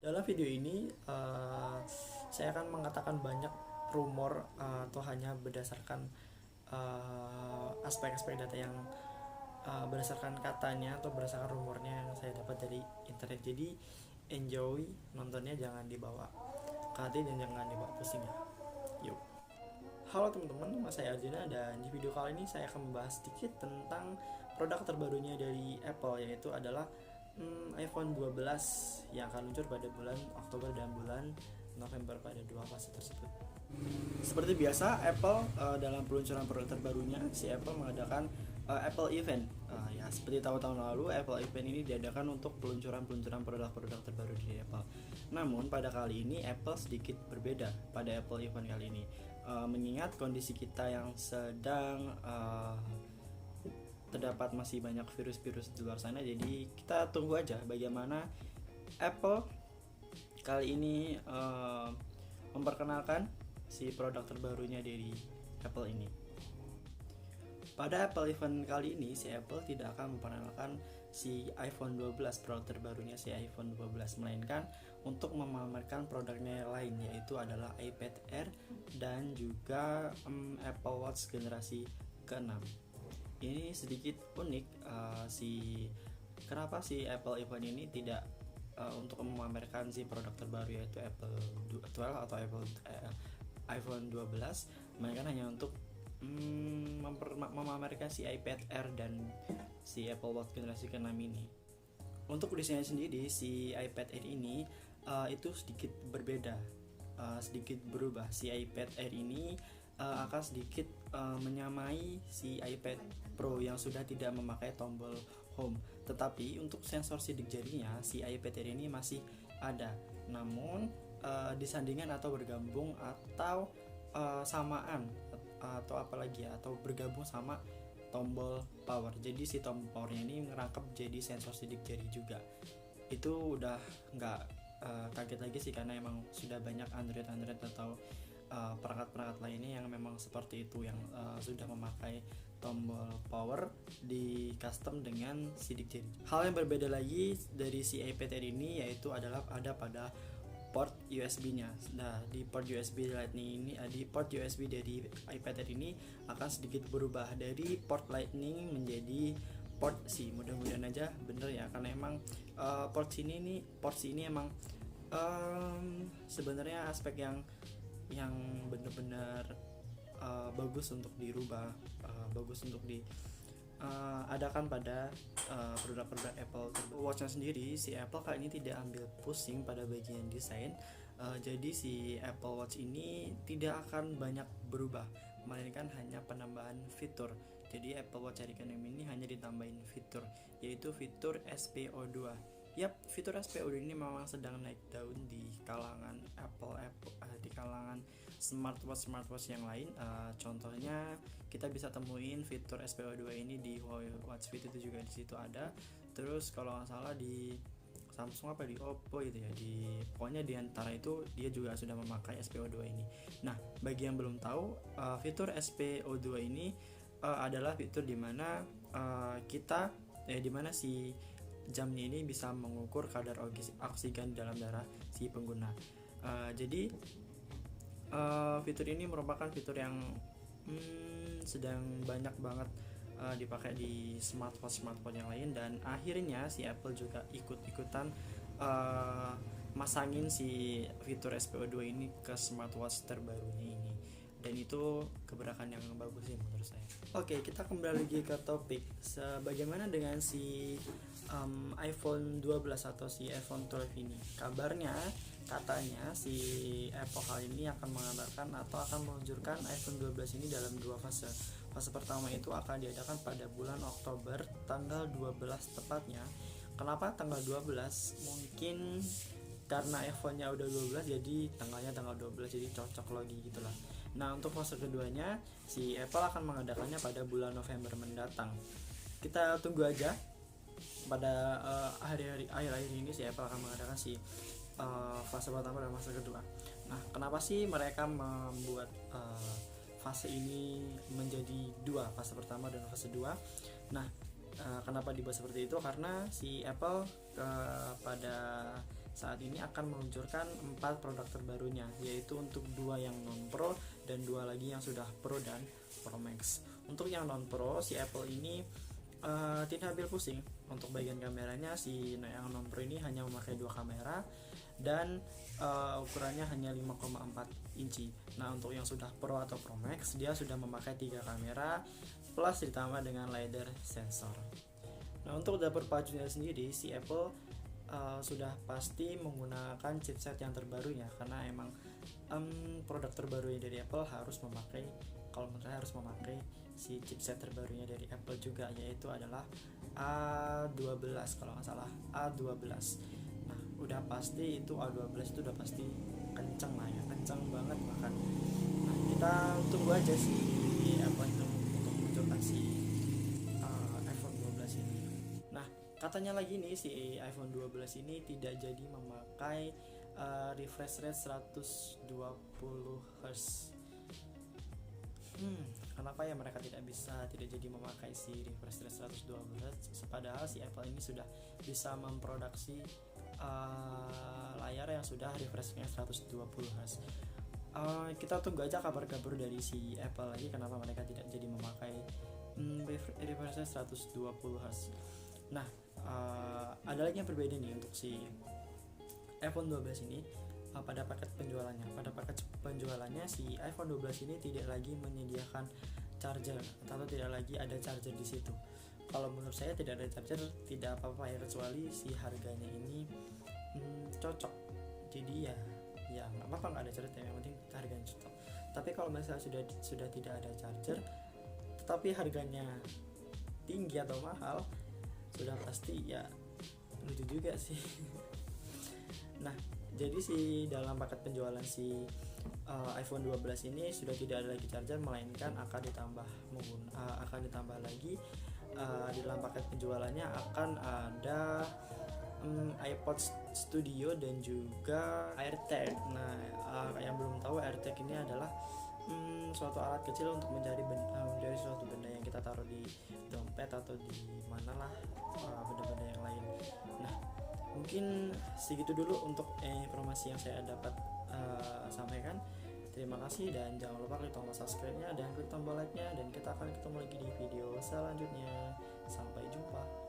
Dalam video ini saya akan mengatakan banyak rumor atau hanya berdasarkan aspek-aspek data yang berdasarkan katanya atau berdasarkan rumornya yang saya dapat dari internet. Jadi enjoy nontonnya, jangan dibawa ke hati dan jangan dibawa pusing ya. Yuk. Halo teman-teman, nama saya Arjuna dan di video kali ini saya akan membahas sedikit tentang produk terbarunya dari Apple, yaitu adalah iPhone 12 yang akan luncur pada bulan Oktober dan bulan November pada dua fase tersebut. Seperti biasa, Apple dalam peluncuran produk terbarunya, si Apple mengadakan Apple Event. Ya, seperti tahun-tahun lalu, Apple Event ini diadakan untuk peluncuran produk-produk terbaru dari Apple. Namun pada kali ini Apple sedikit berbeda pada Apple Event kali ini, mengingat kondisi kita yang sedang terdapat masih banyak virus-virus di luar sana. Jadi kita tunggu aja bagaimana Apple kali ini memperkenalkan si produk terbarunya dari Apple ini. Pada Apple Event kali ini, si Apple tidak akan memperkenalkan si iPhone 12 produk terbarunya, si iPhone 12, melainkan untuk memamerkan produknya yang lain, yaitu adalah iPad Air dan juga Apple Watch generasi ke-6. Ini sedikit unik, kenapa si Apple Event ini tidak untuk memamerkan si produk terbaru yaitu Apple 12 atau iPhone 12, melainkan hanya untuk memamerkan si iPad Air dan si Apple Watch generasi ke-6 ini. Untuk desainnya sendiri, si iPad Air ini itu sedikit berbeda, sedikit berubah. Si iPad Air ini akan sedikit menyamai si iPad Pro yang sudah tidak memakai tombol home. Tetapi untuk sensor sidik jarinya, si iPad Air ini masih ada. Namun disandingkan atau bergabung atau samaan atau apalagi ya, atau bergabung sama tombol power. Jadi si tombol powernya ini ngerangkap jadi sensor sidik jari juga. Itu udah nggak kaget lagi sih, karena emang sudah banyak Android atau perangkat-perangkat lainnya yang memang seperti itu, yang sudah memakai tombol power di custom dengan sidik jari. Hal yang berbeda lagi dari si iPad Air ini yaitu adalah ada pada port USB-nya. Nah, di port USB Lightning ini, di port USB dari iPad Air ini akan sedikit berubah dari port Lightning menjadi port C. Mudah-mudahan aja bener ya, karena emang port C ini emang sebenarnya aspek yang benar-benar bagus untuk dirubah, bagus untuk adakan pada produk-produk Apple. Watch-nya sendiri, si Apple kali ini tidak ambil pusing pada bagian desain. Jadi si Apple Watch ini tidak akan banyak berubah, melainkan hanya penambahan fitur. Jadi Apple Watch seri ke-6 ini hanya ditambahin fitur, yaitu fitur SPO2. Yap, fitur SPO2 ini memang sedang naik daun di kalangan di kalangan smartwatch yang lain. Contohnya kita bisa temuin fitur SPO2 ini di Watch Fit, itu juga di situ ada. Terus kalau nggak salah di Samsung di Oppo gitu ya, pokoknya di antara itu dia juga sudah memakai SPO2 ini. Nah, bagi yang belum tahu, fitur SPO2 ini adalah fitur dimana dimana si jamnya ini bisa mengukur kadar oksigen dalam darah si pengguna. Jadi fitur ini merupakan fitur yang sedang banyak banget dipakai di smartwatch yang lain, dan akhirnya si Apple juga ikut-ikutan masangin si fitur SPO2 ini ke smartwatch terbarunya ini, dan itu gebrakan yang bagus sih menurut saya. Oke, kita kembali lagi ke topik. Bagaimana dengan si iPhone 12 atau si iPhone 12 ini? Kabarnya, katanya si Apple kali ini akan mengabarkan atau akan meluncurkan iPhone 12 ini dalam dua fase. Fase pertama itu akan diadakan pada bulan Oktober, tanggal 12 tepatnya. Kenapa tanggal 12? Mungkin karena iPhone-nya udah 12, jadi tanggalnya tanggal 12, jadi cocok lagi gitulah. Nah, untuk fase keduanya, si Apple akan mengadakannya pada bulan November mendatang. Kita tunggu aja. Pada akhir-akhir ini si Apple akan mengadakan si fase pertama dan fase kedua. Nah, kenapa sih mereka membuat fase ini menjadi dua, fase pertama dan fase 2? Nah, kenapa dibuat seperti itu? Karena si Apple pada saat ini akan meluncurkan 4 produk terbarunya, yaitu untuk 2 yang non Pro dan 2 lagi yang sudah Pro dan Pro Max. Untuk yang non Pro, si Apple ini tidak ambil pusing. Untuk bagian kameranya, si yang non Pro ini hanya memakai 2 kamera dan ukurannya hanya 5,4 inci. Nah, untuk yang sudah Pro atau Pro Max, dia sudah memakai 3 kamera plus ditambah dengan LiDAR sensor. Nah, untuk dapur pacunya sendiri, si Apple sudah pasti menggunakan chipset yang terbaru ya, karena emang produk terbarunya dari Apple harus memakai, kalau menurut saya harus memakai si chipset terbarunya dari Apple juga, yaitu adalah A12 kalau nggak salah, A12. Nah, udah pasti itu A12 itu udah pasti kenceng lah ya, kenceng banget bahkan. Nah, kita tunggu aja sih Apple itu untuk menunjukkan si iPhone 12 ini. Nah, katanya lagi nih si iPhone 12 ini tidak jadi memakai refresh rate 120 Hz. Kenapa ya mereka tidak jadi memakai si refresh rate 120 Hz, padahal si Apple ini sudah bisa memproduksi layar yang sudah refresh rate 120 Hz. Kita tunggu aja kabar-kabar dari si Apple lagi, kenapa mereka tidak jadi memakai refresh rate 120 Hz. Nah, ada lagi yang berbeda nih untuk si iPhone 12 ini. Pada paket penjualannya si iPhone 12 ini tidak lagi menyediakan charger atau tidak lagi ada charger di situ. Kalau menurut saya tidak ada charger tidak apa-apa ya, kecuali si harganya ini cocok. Jadi ya nggak apa-apa nggak ada charger, yang penting harganya cocok. Tapi kalau misalnya sudah tidak ada charger tetapi harganya tinggi atau mahal, sudah pasti ya lucu juga sih. Nah, jadi si dalam paket penjualan si iPhone 12 ini sudah tidak ada lagi charger, melainkan akan ditambah lagi di dalam paket penjualannya akan ada iPod Studio dan juga AirTag. Nah, yang belum tahu, AirTag ini adalah suatu alat kecil untuk mencari suatu benda yang kita taruh di dompet atau di mana lah, benda-benda yang lain. Nah, mungkin segitu dulu untuk informasi yang saya dapat sampaikan. Terima kasih dan jangan lupa klik tombol subscribe-nya dan klik tombol like-nya, dan kita akan ketemu lagi di video selanjutnya. Sampai jumpa.